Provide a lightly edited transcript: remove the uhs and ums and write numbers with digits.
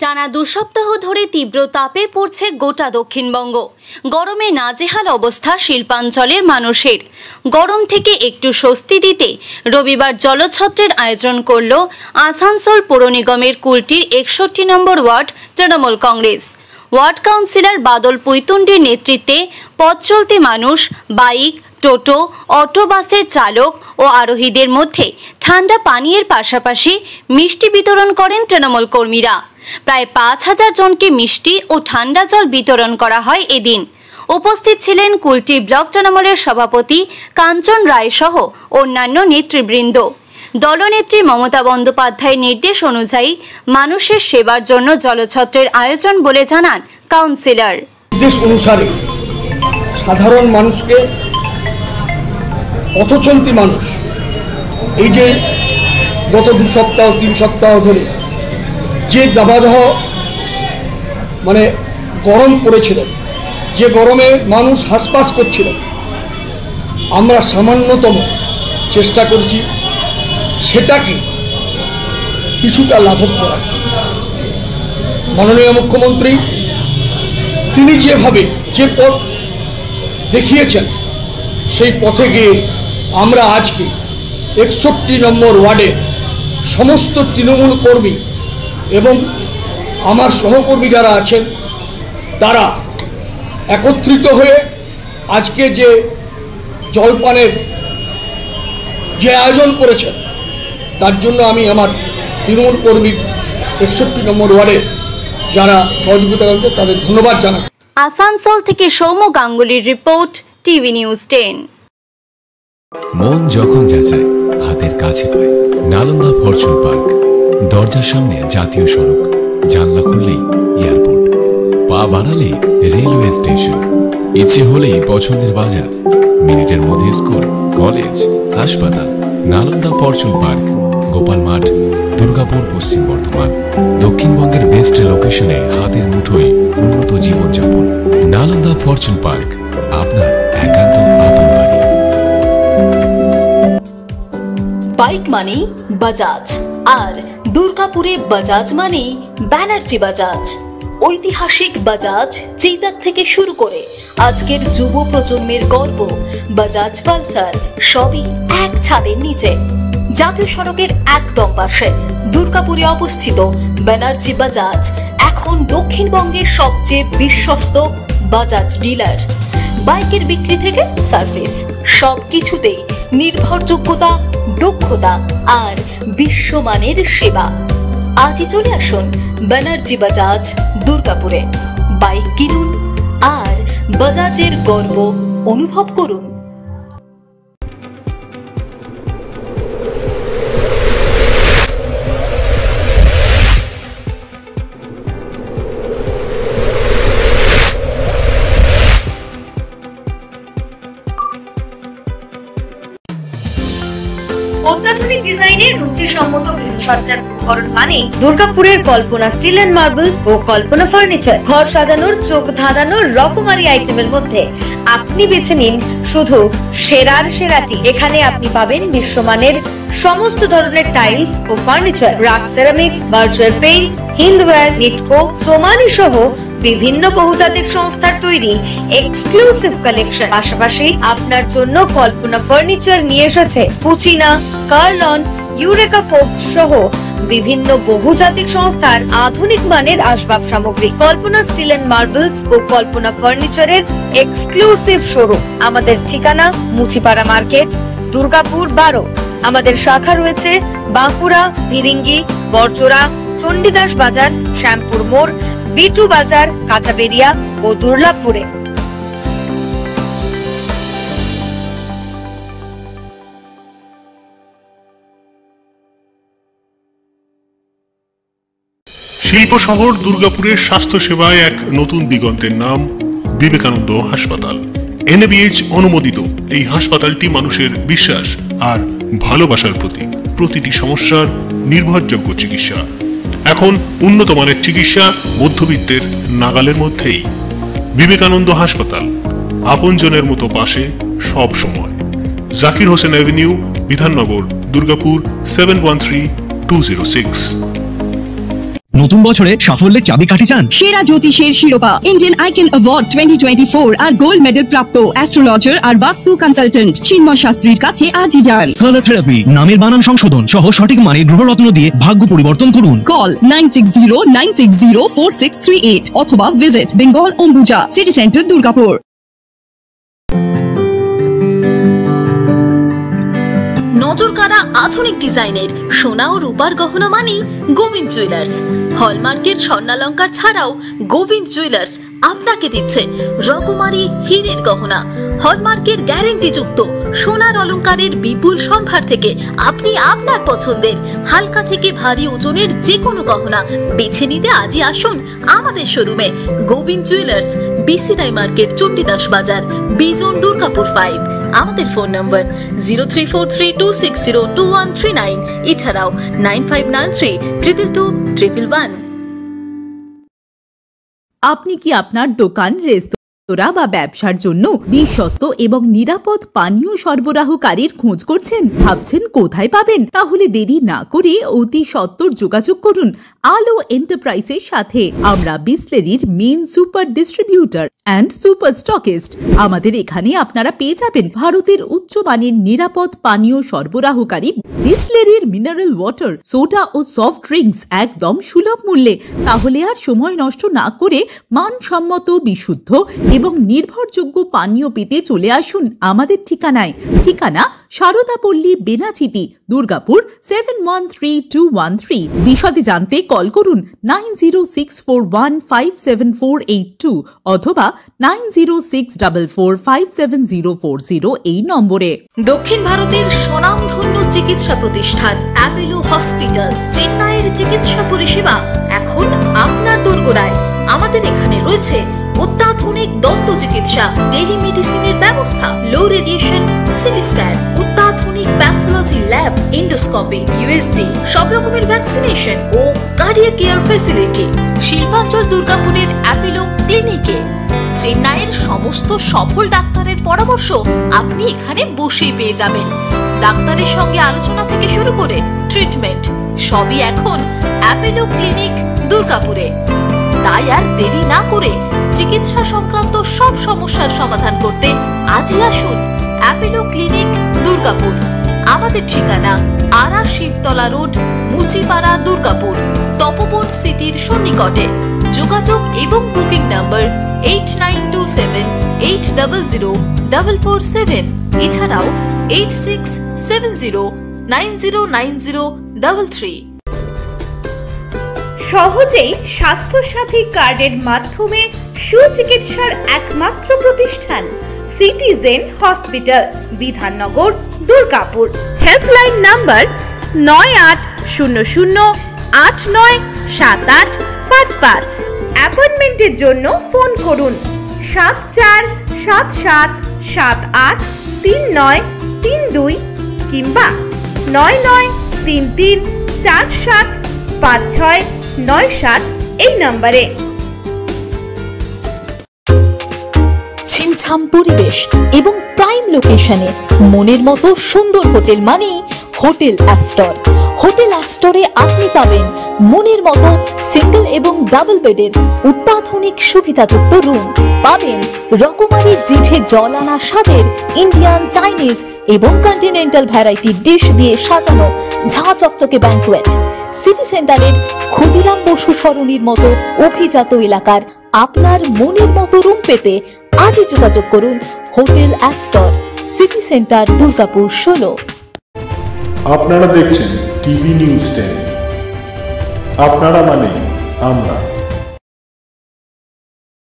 টানা 2 সপ্তাহ ধরে তীব্র তাপে পড়ছে গোটা দক্ষিণবঙ্গ। গরমে নাজেহাল অবস্থা শিল্পাঞ্চলের মানুষের। গরম থেকে একটু স্বস্তি দিতে রবিবার জলছত্রের আয়োজন করল আসানসোল পৌর নিগমের কুলটির 61 নম্বর ward Trinamool Congress. Ward councillor Badal পুইতুন্ডির নেতৃত্বে পথ চলতি মানুষ, বাইক, টোটো, অটো বাসের চালক ও আরোহীদের মধ্যে ঠান্ডা পানীয়ের পাশাপাশি মিষ্টি বিতরণ করেন তৃণমূল কর্মীরা। প্রায় 5000 জনকে মিষ্টি ও ঠান্ডা জল বিতরণ করা হয় এদিন। উপস্থিত ছিলেন কুলটি ব্লক তৃণমূলের সভাপতি কাঞ্চন রায় সহ অন্যান্য নেতৃবৃন্দ। দলনেত্রী মমতা বন্দ্যোপাধ্যায়ের নির্দেশ অনুযায়ী মানুষের সেবার জন্য জলছত্রের আয়োজন বলে জানান কাউন্সিলর। নির্দেশ অনুসারে সাধারণ মানুষকে, পথচলতি মানুষ, এই যে গত 2 সপ্তাহ 3 সপ্তাহ ধরে যে দাবাদহ গরম পড়েছিলেন, যে গরমে মানুষ হাঁসফাঁস করছিলেন, আমরা সামান্যতম চেষ্টা করছি সেটাকে কিছুটা লাঘব করার জন্য। মাননীয় মুখ্যমন্ত্রী তিনি যেভাবে যে পথ দেখিয়েছেন সেই পথে গিয়ে আমরা আজকে 61 নম্বর ওয়ার্ডের সমস্ত তৃণমূল কর্মী এবং আমার সহকর্মী যারা আছেন তারা একত্রিত হয়ে আজকে যে জলপানের যে আয়োজন করেছেন তার জন্য আমি আমার তৃণমূল কর্মী 61 নম্বর ওয়ার্ডের যারা সহযোগিতা করছে তাদের ধন্যবাদ জানাই। আসানসোল থেকে সৌম্য গাঙ্গুলির রিপোর্ট, টিভি নিউজ 10। মন যখন যাচায় হাতের কাছে পায় নালন্দা ফরচুন পার্ক। দরজার সামনে জাতীয় সড়ক, জানলা খুললেই এয়ারপোর্ট, পা বাড়ালে রেলওয়ে স্টেশন, ইচ্ছে হলেই পছন্দের বাজার, মিনিটের মধ্যে স্কুল, কলেজ, হাসপাতাল। নালন্দা ফরচুন পার্ক, গোপাল মাঠ, দুর্গাপুর, পশ্চিম বর্ধমান। দক্ষিণবঙ্গের বেস্ট লোকেশনে হাতের মুঠোয় উন্নত জীবনযাপন। নালন্দা ফরচুন পার্ক, আপনার একান্ত আপন বাড়ি। বাইক মানে বাজাজ, আর দুর্গাপুরে বাজাজ মানে ব্যানার্জি বাজাজ। ঐতিহাসিক বাজাজ চেতক থেকে শুরু করে আজকের যুব প্রজন্মের গর্ব বাজাজ পালসার, সবই এক ছাদের নিচে। জাতীয় সড়কের একদম পাশে দুর্গাপুরে অবস্থিত ব্যানার্জি বাজাজ এখন দক্ষিণবঙ্গের সবচেয়ে বিশ্বস্ত বাজাজ ডিলার। বাইকের বিক্রি থেকে সার্ভিস, সবকিছুতেই নির্ভরযোগ্যতা, দক্ষতা আর বিশ্বমানের সেবা। আজই চলে আসুন ব্যানার্জি বাজাজ দুর্গাপুরে। বাইক কিনুন আর বাজাজের গর্ব অনুভব করুন। অত্যাধুনিক ডিজাইনের রুচিসম্মত গৃহসজ্জার উপকরণ মানে দুর্গাপুরের কল্পনা স্টিল এন্ড মার্বেলস ও কল্পনা ফার্নিচার। ঘর সাজানোর, চোখ ধাঁধানোর রকমারি আইটেমের মধ্যে আপনি বেছে নিন শুধু সেরার সেরাটি। এখানে আপনি পাবেন বিশ্বমানের সমস্ত ধরনের টাইলস ও furniture, RAK ceramics, virtual paints, Hindware, Nitco, Somany সহ বিভিন্ন বহুজাতিক সংস্থার তৈরি এক্সক্লুসিভ কালেকশন। পাশাপাশি আপনার জন্য কল্পনা ফার্নিচার নিয়ে এসেছে পুচিনা, কার্লন, ইউরেকা ফোর্বস সহ বিভিন্ন বহুজাতিক সংস্থার আধুনিক মানের আসবাব সামগ্রী। কল্পনা স্টিল এন্ড মার্বেলস ও কল্পনা ফার্নিচারের এক্সক্লুসিভ শোরুম। আমাদের ঠিকানা মুচিপাড়া মার্কেট, দুর্গাপুর 12। আমাদের শাখা রয়েছে বাঁকুড়া, ভিরিঙ্গি, বড়জোড়া, চণ্ডীদাস বাজার, শ্যামপুর মোড়, বিটু বাজার, কাঁটাবেড়িয়া ও দুর্লাভপুরে। শিল্প শহর দুর্গাপুরের স্বাস্থ্য সেবায় এক নতুন দিগন্তের নাম বিবেকানন্দ হাসপাতাল। NABH অনুমোদিত এই হাসপাতালটি মানুষের বিশ্বাস আর ভালোবাসার প্রতীক। প্রতিটি সমস্যার নির্ভরযোগ্য চিকিৎসা। এখন উন্নত মানের চিকিৎসা মধ্যবিত্তের নাগালের মধ্যেই। বিবেকানন্দ হাসপাতাল, আপনজনের মতো পাশে সব সময়। জাকির হোসেন অ্যাভিনিউ, বিধাননগর, দুর্গাপুর 713206। নতুন বছরে সাফল্যের চাবিকাঠি চান? সেরা জ্যোতিষের শিরোপা, ইন্ডিয়ান আইকন অ্যাওয়ার্ড 2024 আর গোল্ড মেডেল প্রাপ্ত অ্যাস্ট্রোলজার আর বাস্তু কনসালটেন্ট চিন্ময় শাস্ত্রীর কাছে আজই যান। কালার থেরাপি, নামের বানান সংশোধন সহ সঠিক মানের গ্রহরত্ন দিয়ে ভাগ্য পরিবর্তন করুন। কল 9609604638 অথবা visit Bengal Ambuja city centre, Durgapur. নজরকাড়া আধুনিক ডিজাইনের সোনা ও রূপার গহনা মানি গোবিন্দ জুয়েলার্স। হলমার্কের স্বর্ণালঙ্কার ছাড়াও গোবিন্দ জুয়েলার্স আপনাকে দিচ্ছে রকমারি হীরের গহনা। হলমার্কের গ্যারেন্টি যুক্ত সোনার অলংকারের বিপুল সম্ভার থেকে আপনি আপনার পছন্দের হালকা থেকে ভারী ওজনের যে কোনো গহনা বেছে নিতে আজই আসুন আমাদের শোরুমে। গোবিন্দ জুয়েলার্স, বিসি রায় মার্কেট, চণ্ডীদাস বাজার, বিজন, দুর্গাপুর 5। আমাদের ফোন নম্বর 034326021139, এছাড়াও 9593222111। আপনি কি আপনার দোকান, রেস্তোরাঁ বা ব্যবসার জন্য বিশ্বস্ত এবং নিরাপদ পানীয় সরবরাহকারীর খোঁজ করছেন? ভাবছেন কোথায় পাবেন? তাহলে দেরি না করে অতি সত্বর যোগাযোগ করুন আলো এন্টারপ্রাইজের সাথে। আমরা বিসলেরির main super distributor and super stockist. আমাদের এখানে আপনারা পেয়ে যাবেন ভারতের উচ্চমানের নিরাপদ পানীয় সরবরাহকারী বিসলেরির মিনারেল ওয়াটার, সোডা ও সফট ড্রিঙ্কস একদম সুলভ মূল্যে। তাহলে আর সময় নষ্ট না করে মানসম্মত, বিশুদ্ধ এবং নির্ভরযোগ্য পানীয় পেতে চলে আসুন আমাদের ঠিকানায়। ঠিকানা সারদাপল্লী, বেনাচিতি, দুর্গাপুর 713213। বিশদে জানতে কল করুন 9064157482 অথবা 9064457040 এই নম্বরে। দক্ষিণ ভারতের স্বনামধন্য চিকিৎসা প্রতিষ্ঠান অ্যাপোলো হসপিটাল, চেন্নাইয়ের চিকিৎসা পরিষেবা এখন আপনার দোরগোড়ায়। আমাদের এখানে রয়েছে অত্যাধুনিক দন্ত চিকিৎসা, টেলিমেডিসিনের ব্যবস্থা, লো রেডিয়েশন সিটি স্ক্যান, অত্যাধুনিক প্যাথোলজি ল্যাব, এন্ডোস্কোপি, ইউএসজি, সব রকমের ভ্যাকসিনেশন ও কার্ডিয়াক কেয়ার ফ্যাসিলিটি। শিল্পাঞ্চল, দুর্গাপুরের অ্যাপোলো ক্লিনিকে চেন্নাইয়ের সমস্ত সফল ডাক্তারের পরামর্শ আপনি এখানে বসে পেয়ে যাবেন। ডাক্তারের সঙ্গে আলোচনা থেকে শুরু করে ট্রিটমেন্ট সবই এখন অ্যাপোলো ক্লিনিক দুর্গাপুরে। তাই আর দেরি না করে চিকিৎসা সংক্রান্ত সব সমস্যার সমাধান করতে আজই আসুন অ্যাপোলো ক্লিনিক দুর্গাপুর। আমাদের ঠিকানা আরা শিবতলা রোড, মুচিপাড়া, দুর্গাপুর, তপবন সিটির সন্নিকটে। যোগাযোগ এবং বুকিং নাম্বার 8927800447, এছাড়াও 8670909033। সহজেই স্বাস্থ্যসাথী কার্ডের মাধ্যমে সুচিকিৎসার একমাত্র প্রতিষ্ঠান citizen hospital, Bidhannagar, Durgapur. Helpline number 9800897855। অ্যাপয়েন্টমেন্টের জন্য ফোন করুন 7477783932 কিংবা 9933475697 এই নম্বরে। ছিমছাম পরিবেশ এবং প্রাইম লোকেশনে মনের মতো সুন্দর হোটেল মানে হোটেল অ্যাস্টর। হোটেল অ্যাস্টরে আপনি পাবেন মনের মতো সিঙ্গেল এবং ডাবল বেডের অত্যাধুনিক সুবিধাযুক্ত রুম, পাবেন রকমারি জিভে জল আনা স্বাদের ইন্ডিয়ান, চাইনিজ এবং কন্টিনেন্টাল ভ্যারাইটি ডিশ দিয়ে সাজানো ঝাঁ চকচকে ব্যাংকুয়েট। সিটি সেন্টারের ক্ষুদিরাম বসু সরণির মতো অভিজাত এলাকার আপনার মনের মতো রুম পেতে আজই যোগাযোগ করুন hotel Astor, city centre, Durgapur 16। আপনারা দেখছেন টিভি নিউজ 10। আপনারা মানে আমরা।